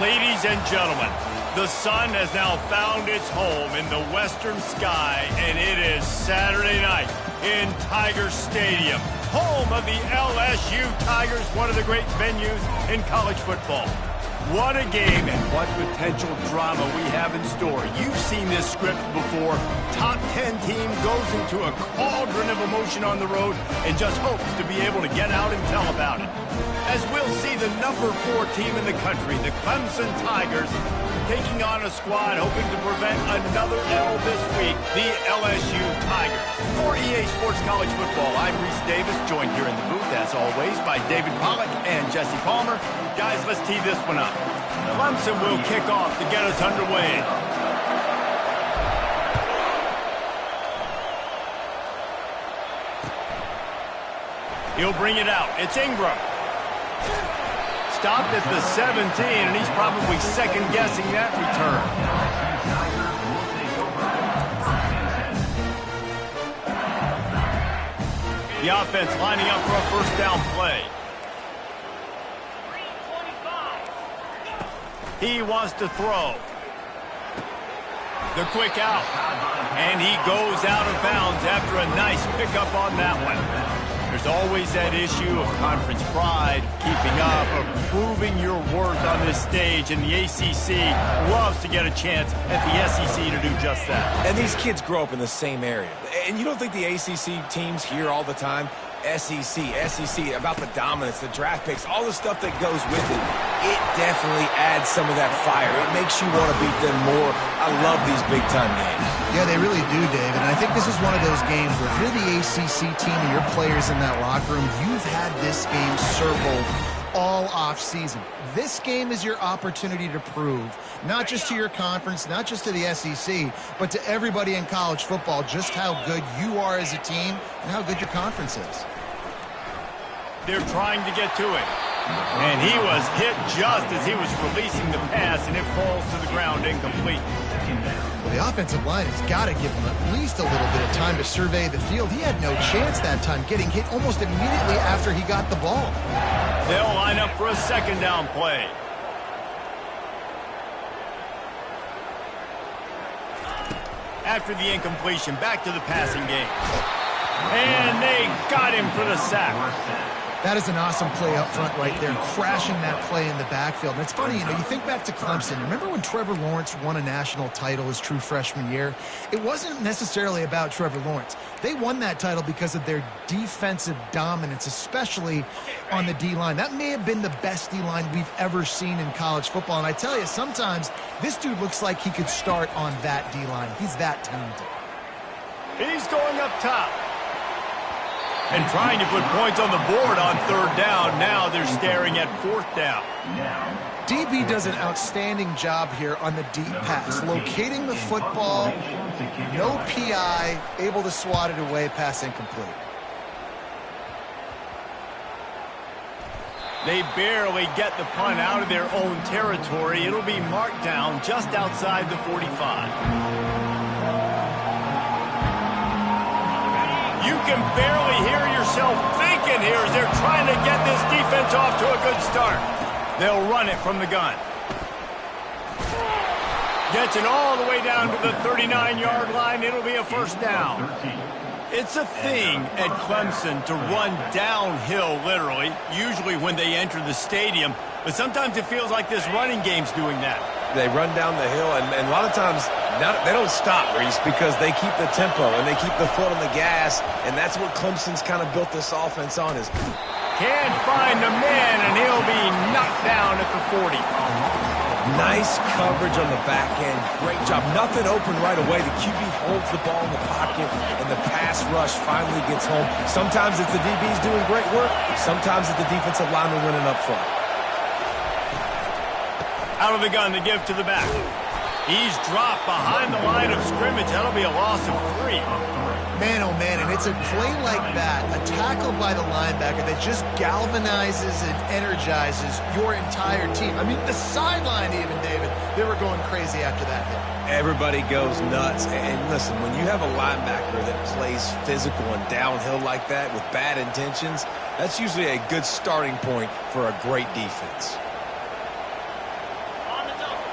Ladies and gentlemen, the sun has now found its home in the western sky, and it is Saturday night in Tiger Stadium, home of the LSU Tigers, one of the great venues in college football. What a game and what potential drama we have in store. You've seen this script before. Top 10 team goes into a cauldron of emotion on the road and just hopes to be able to get out and tell about it. As we'll see the number 4 team in the country, the Clemson Tigers, taking on a squad hoping to prevent another L this week, the LSU Tigers. For EA Sports College Football, I'm Reese Davis, joined here in the booth, as always, by David Pollack and Jesse Palmer. Guys, let's tee this one up. Clemson will kick off to get us underway. He'll bring it out. It's Ingram. Stopped at the 17, and he's probably second-guessing that return. The offense lining up for a first down play. He wants to throw. The quick out. And he goes out of bounds after a nice pickup on that one. There's always that issue of conference pride, keeping up, of proving your worth on this stage, and the ACC loves to get a chance at the SEC to do just that. And these kids grow up in the same area. And you don't think the ACC teams hear all the time, SEC, about the dominance, the draft picks, all the stuff that goes with it. It definitely adds some of that fire. It makes you want to beat them more. I love these big-time games. Yeah, they really do, David. And I think this is one of those games where if you're the ACC team and your players in that locker room, you've had this game circled all off-season. This game is your opportunity to prove, not just to your conference, not just to the SEC, but to everybody in college football, just how good you are as a team and how good your conference is. They're trying to get to it. And he was hit just as he was releasing the pass, and it falls to the ground incomplete. Well, the offensive line has got to give him at least a little bit of time to survey the field. He had no chance that time, getting hit almost immediately after he got the ball. They'll line up for a second down play. After the incompletion, back to the passing game. And they got him for the sack. That is an awesome play up front right there, crashing that play in the backfield. And it's funny, you think back to Clemson. Remember when Trevor Lawrence won a national title his true freshman year? It wasn't necessarily about Trevor Lawrence. They won that title because of their defensive dominance, especially on the D-line. That may have been the best D-line we've ever seen in college football. And I tell you, sometimes this dude looks like he could start on that D-line. He's that talented. He's going up top. And trying to put points on the board on third down. Now they're staring at fourth down. DB does an outstanding job here on the deep pass. Locating the football, no PI, able to swat it away, pass incomplete. They barely get the punt out of their own territory. It'll be marked down just outside the 45. You can barely hear yourself thinking here as they're trying to get this defense off to a good start. They'll run it from the gun. Gets it all the way down to the 39-yard line. It'll be a first down. It's a thing at Clemson to run downhill, literally, usually when they enter the stadium. But sometimes it feels like this running game's doing that. They run down the hill, and a lot of times they don't stop, Reese, because they keep the tempo and they keep the foot on the gas, and that's what Clemson's kind of built this offense on. Is can't find a man, and he'll be knocked down at the 40. Nice coverage on the back end. Great job. Nothing open right away. The QB holds the ball in the pocket, and the pass rush finally gets home. Sometimes it's the DBs doing great work. Sometimes it's the defensive lineman winning up front. Out of the gun to give to the back. He's dropped behind the line of scrimmage. That'll be a loss of 3. Man, oh man, and it's a play like that, a tackle by the linebacker that just galvanizes and energizes your entire team. I mean, the sideline even, David, they were going crazy after that hit. Everybody goes nuts. And listen, when you have a linebacker that plays physical and downhill like that with bad intentions, that's usually a good starting point for a great defense.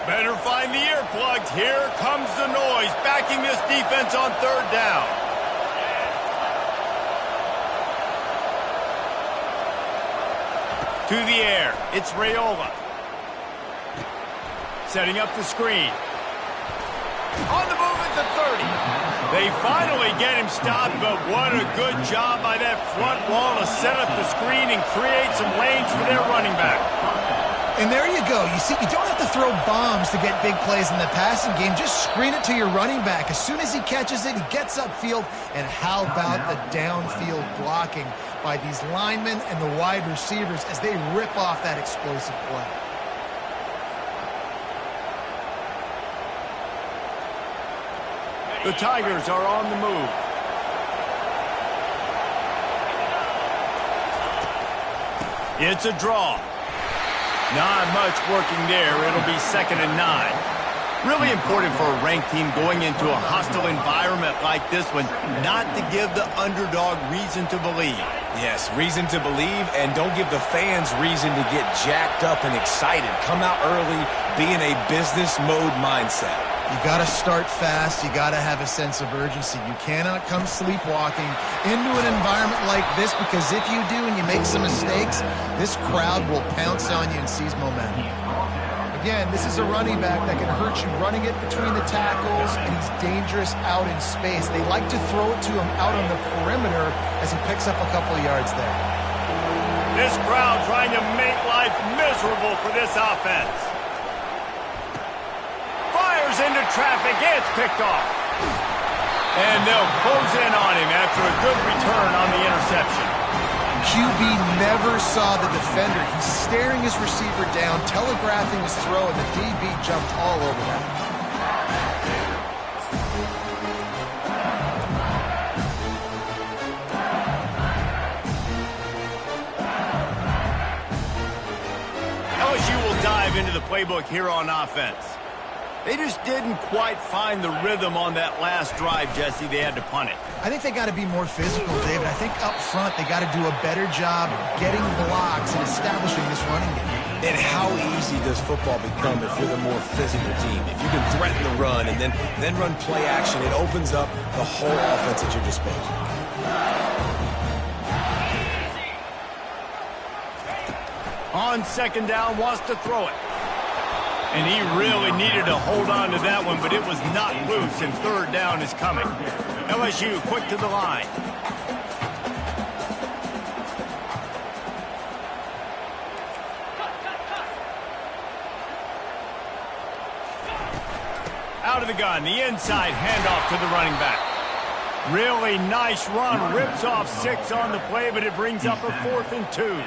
Better find the earplugs. Here comes the noise, backing this defense on third down. To the air, it's Raiola. Setting up the screen. On the move at the 30. They finally get him stopped, but what a good job by that front wall to set up the screen and create some lanes for their running back. And there you go. You see, you don't have to throw bombs to get big plays in the passing game. Just screen it to your running back. As soon as he catches it, he gets upfield. And how about the downfield blocking by these linemen and the wide receivers as they rip off that explosive play. The Tigers are on the move. It's a draw. Not much working there. It'll be 2nd and 9. Really important for a ranked team going into a hostile environment like this one, not to give the underdog reason to believe. Yes, reason to believe, and don't give the fans reason to get jacked up and excited. Come out early, be in a business mode mindset. You got to start fast. You got to have a sense of urgency. You cannot come sleepwalking into an environment like this, because if you do and you make some mistakes, this crowd will pounce on you and seize momentum. Again, this is a running back that can hurt you running it between the tackles, and he's dangerous out in space. They like to throw it to him out on the perimeter as he picks up a couple of yards there. This crowd trying to make life miserable for this offense. Fires into traffic. It's picked off. And they'll close in on him after a good return on the interception. QB never saw the defender. He's staring his receiver down, telegraphing his throw, and the DB jumped all over that. LSU will dive into the playbook here on offense. They just didn't quite find the rhythm on that last drive, Jesse. They had to punt it. I think they got to be more physical, David. I think up front they got to do a better job getting blocks and establishing this running game. And how easy does football become if you're the more physical team? If you can threaten the run and then run play action, it opens up the whole offense at your disposal. On 2nd down, wants to throw it. And he really needed to hold on to that one, but it was not loose, and 3rd down is coming. LSU quick to the line. Out of the gun, the inside handoff to the running back. Really nice run, rips off 6 on the play, but it brings up a 4th and 2.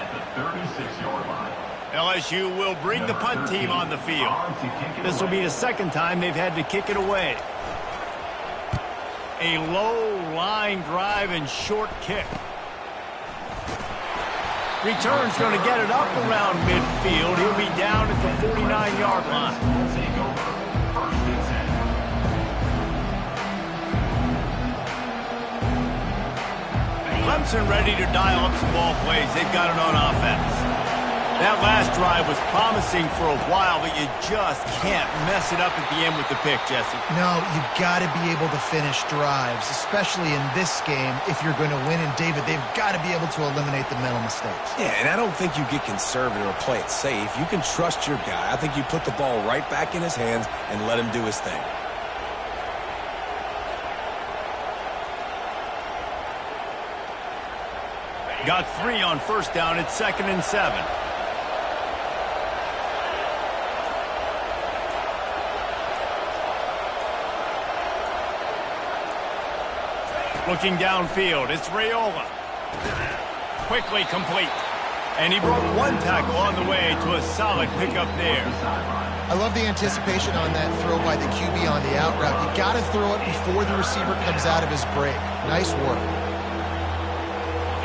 LSU will bring the punt team on the field. This will be the 2nd time they've had to kick it away. A low line drive and short kick. Return's going to get it up around midfield. He'll be down at the 49-yard line. Clemson ready to dial up some ball plays. They've got it on offense. That last drive was promising for a while, but you just can't mess it up at the end with the pick, Jesse. No, you got to be able to finish drives, especially in this game if you're going to win. And, David, they've got to be able to eliminate the mental mistakes. Yeah, and I don't think you get conservative or play it safe. You can trust your guy. I think you put the ball right back in his hands and let him do his thing. Got 3 on 1st down. It's 2nd and 7. Looking downfield, it's Raiola. Quickly complete. And he broke 1 tackle on the way to a solid pickup there. I love the anticipation on that throw by the QB on the out route. You got to throw it before the receiver comes out of his break. Nice work.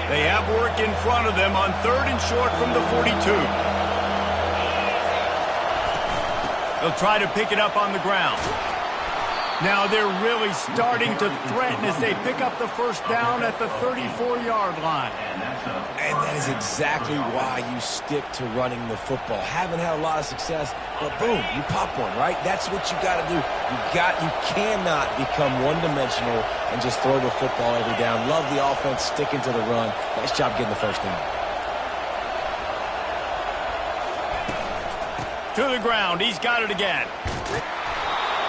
They have work in front of them on 3rd and short from the 42. They'll try to pick it up on the ground. Now they're really starting to threaten as they pick up the first down at the 34-yard line. And that is exactly why you stick to running the football. Haven't had a lot of success, but boom, you pop one, right? That's what you got to do. You cannot become one-dimensional and just throw the football every down. Love the offense, sticking to the run. Nice job getting the first down. To the ground, he's got it again.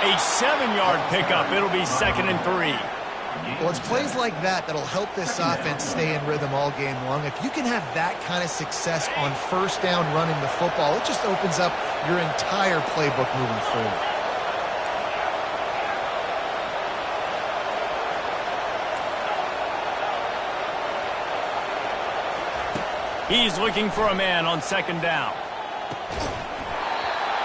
A 7-yard pickup. It'll be 2nd and 3. Well, it's plays like that that'll help this offense stay in rhythm all game long. If you can have that kind of success on first down running the football, it just opens up your entire playbook moving forward. He's looking for a man on 2nd down.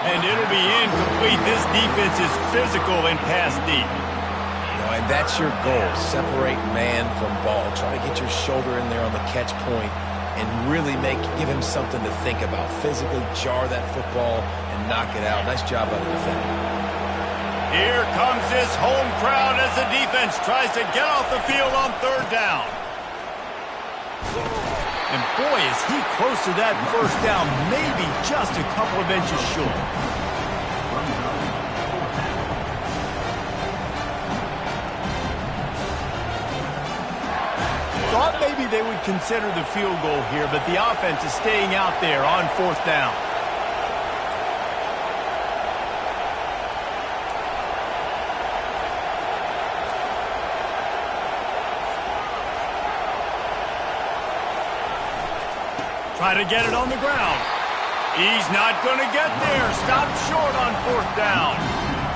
And it'll be incomplete. This defense is physical and pass deep. And that's your goal. Separate man from ball. Try to get your shoulder in there on the catch point and really give him something to think about. Physically jar that football and knock it out. Nice job by the defender. Here comes this home crowd as the defense tries to get off the field on 3rd down. And boy, is he close to that first down, maybe just a couple of inches short. Thought maybe they would consider the field goal here, but the offense is staying out there on 4th down. Try to get it on the ground. He's not going to get there. Stopped short on 4th down.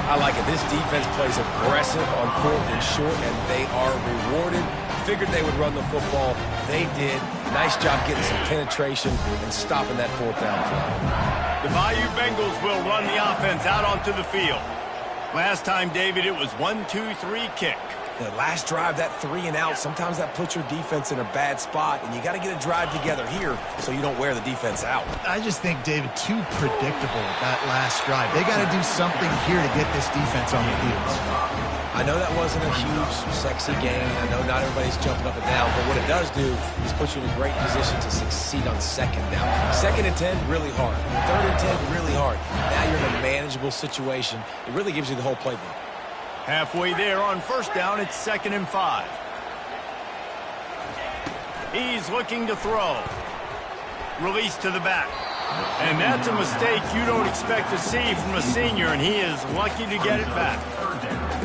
I like it. This defense plays aggressive on 4th and short, and they are rewarded. Figured they would run the football. They did. Nice job getting some penetration and stopping that 4th down play. The Bayou Bengals will run the offense out onto the field. Last time, David, it was 1-2-3 kick. The last drive, that 3 and out, sometimes that puts your defense in a bad spot, and you got to get a drive together here so you don't wear the defense out. I just think, David, too predictable that last drive. They got to do something here to get this defense on the heels. I know that wasn't a huge, sexy game. I know not everybody's jumping up and down, but what it does do is put you in a great position to succeed on 2nd down. 2nd and 10, really hard. 3rd and 10, really hard. Now you're in a manageable situation. It really gives you the whole playbook. Halfway there on 1st down, it's 2nd and 5. He's looking to throw. Release to the back. And that's a mistake you don't expect to see from a senior, and he is lucky to get it back.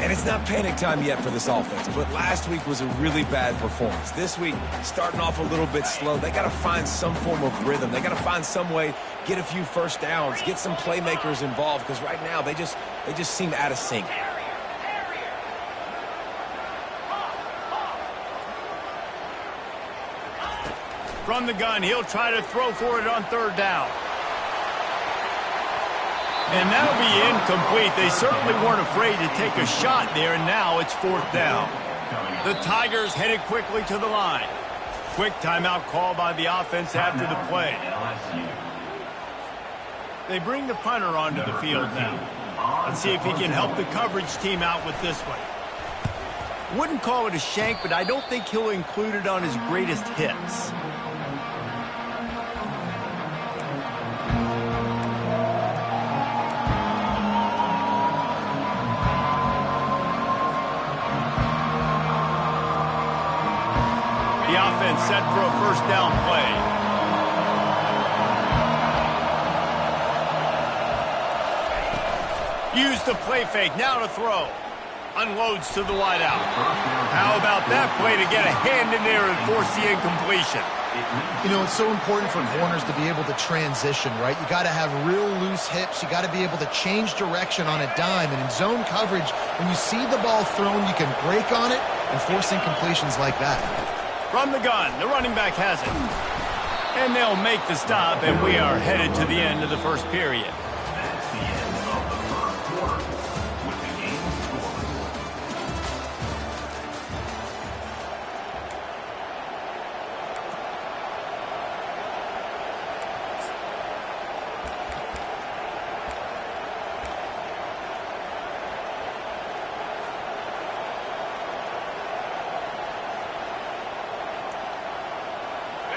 And it's not panic time yet for this offense, but last week was a really bad performance. This week, starting off a little bit slow. They got to find some form of rhythm. They got to find some way, get a few first downs, get some playmakers involved, because right now they just seem out of sync. From the gun, he'll try to throw for it on 3rd down. And that'll be incomplete. They certainly weren't afraid to take a shot there, and now it's 4th down. The Tigers headed quickly to the line. Quick timeout call by the offense after the play. They bring the punter onto the field now. Let's see if he can help the coverage team out with this one. Wouldn't call it a shank, but I don't think he'll include it on his greatest hits. The offense set for a first down play. Use the play fake, now to throw. Unloads to the wideout. How about that play to get a hand in there and force the incompletion? You know, it's so important for corners to be able to transition, right? You got to have real loose hips. You got to be able to change direction on a dime. And in zone coverage, when you see the ball thrown, you can break on it and force incompletions like that. From the gun, the running back has it. And they'll make the stop, and we are headed to the end of the first period.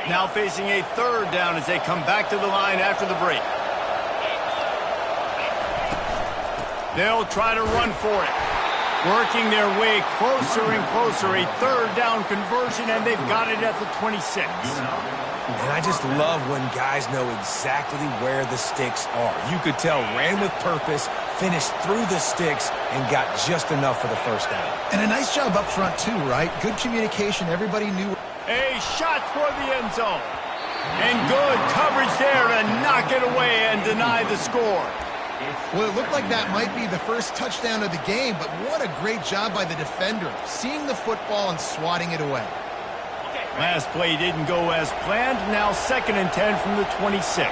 Now facing a third down as they come back to the line after the break. They'll try to run for it. Working their way closer and closer. A third down conversion, and they've got it at the 26. And I just love when guys know exactly where the sticks are. You could tell ran with purpose, finished through the sticks, and got just enough for the first down. And a nice job up front, too, right? Good communication. Everybody knew. A shot toward the end zone. And good coverage there to knock it away and deny the score. Well, it looked like that might be the first touchdown of the game, but what a great job by the defender, seeing the football and swatting it away. Last play didn't go as planned. Now 2nd and 10 from the 26.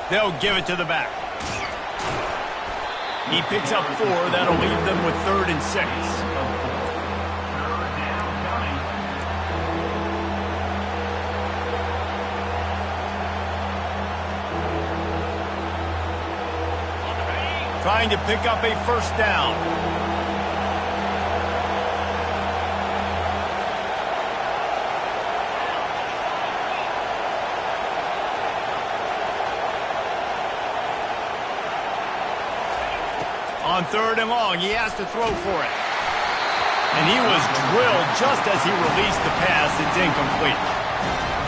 They'll give it to the back. He picks up 4. That'll leave them with 3rd and 6. Trying to pick up a first down. On 3rd and long, he has to throw for it. And he was drilled just as he released the pass. It's incomplete.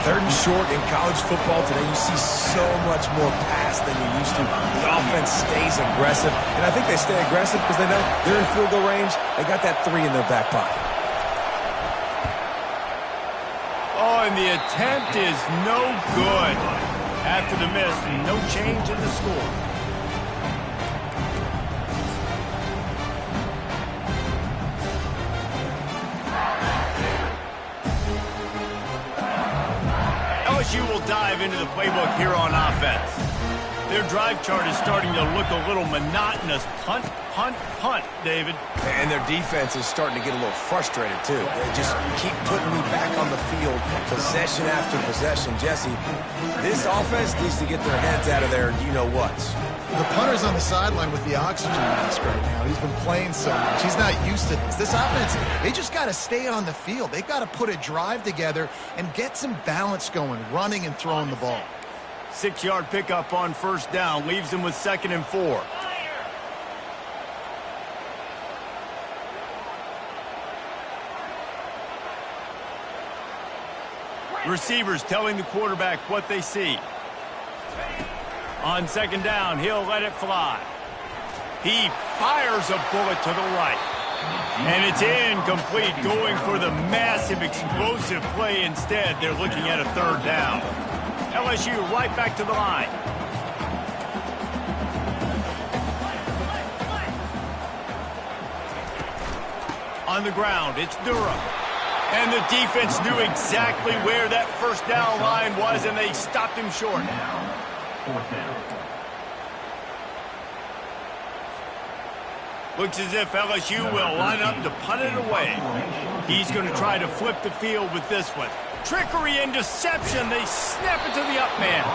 3rd and short in college football today, you see so much more pass than you used to. The offense stays aggressive, and I think they stay aggressive because they know they're in field goal range. They got that 3 in their back pocket. Oh, and the attempt is no good. After the miss, no change in the score. LSU will dive into the playbook here on offense. Their drive chart is starting to look a little monotonous. Punt, punt, punt, David. And their defense is starting to get a little frustrated, too. They just keep putting me back on the field, possession after possession. Jesse, this offense needs to get their heads out of their you-know-whats. The punter's on the sideline with the oxygen mask right now. He's been playing so much. He's not used to this. This offense, they just got to stay on the field. They've got to put a drive together and get some balance going, running and throwing the ball. 6-yard pickup on first down leaves them with 2nd and 4. Receivers telling the quarterback what they see. On 2nd down, he'll let it fly. He fires a bullet to the right. And it's incomplete, going for the massive, explosive play instead. They're looking at a 3rd down. LSU right back to the line. On the ground, it's Durham. And the defense knew exactly where that first down line was, and they stopped him short. 4th down. Looks as if LSU will line up to punt it away. He's going to try to flip the field with this one. Trickery and deception. They snap it to the up man.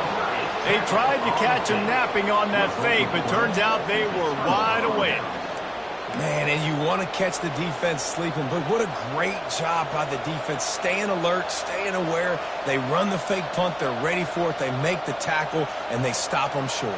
They tried to catch him napping on that fake, but turns out they were wide awake. Man, and you want to catch the defense sleeping, but what a great job by the defense. Staying alert, staying aware. They run the fake punt. They're ready for it. They make the tackle, and they stop them short.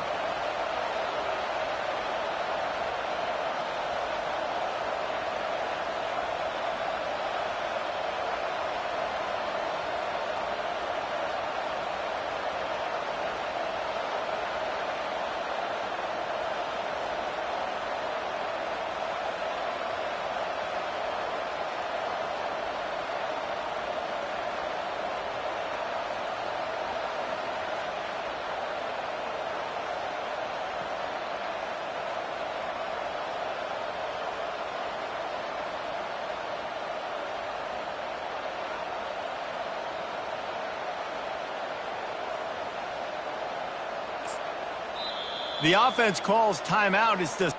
The offense calls timeout. It's the